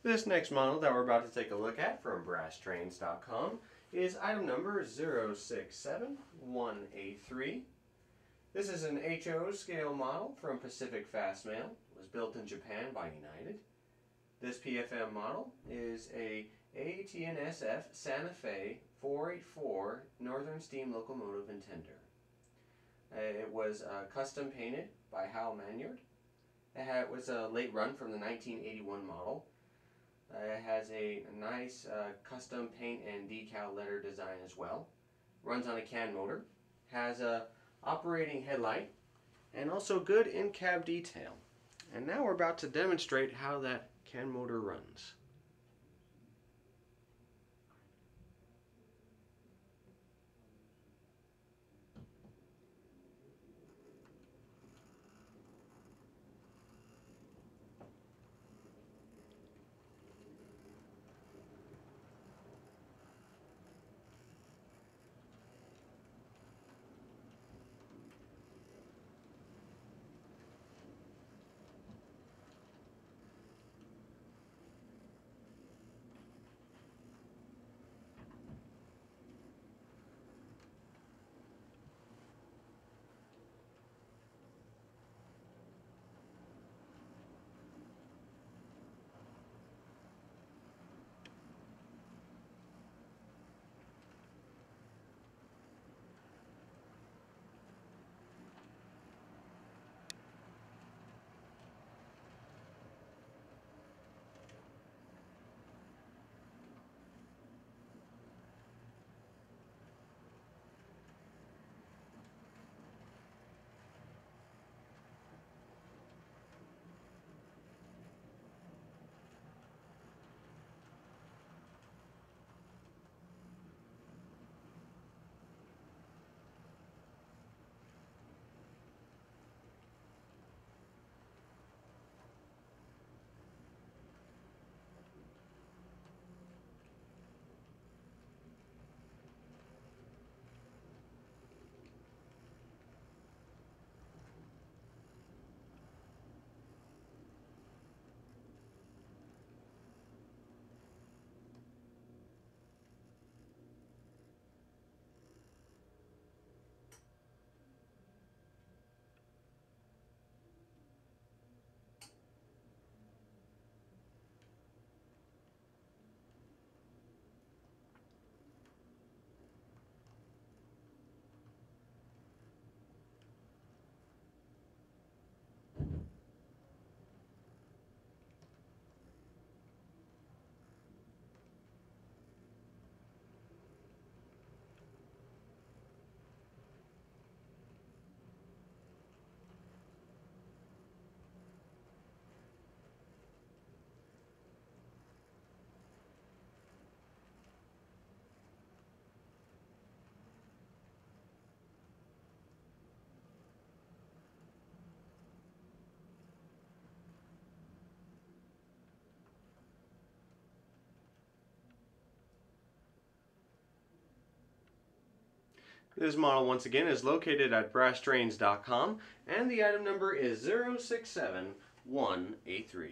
This next model that we're about to take a look at from BrassTrains.com is item number 0671A3. This is an HO scale model from Pacific Fastmail. It was built in Japan by United. This PFM model is a AT&SF Santa Fe 484 Northern Steam Locomotive and Tender. It was custom painted by Maynard. It was a late run from the 1981 model. It has a nice custom paint and decal letter design as well. Runs on a can motor. Has a operating headlight and also good in-cab detail. And now we're about to demonstrate how that can motor runs. This model, once again, is located at BrassTrains.com, and the item number is 0671A3.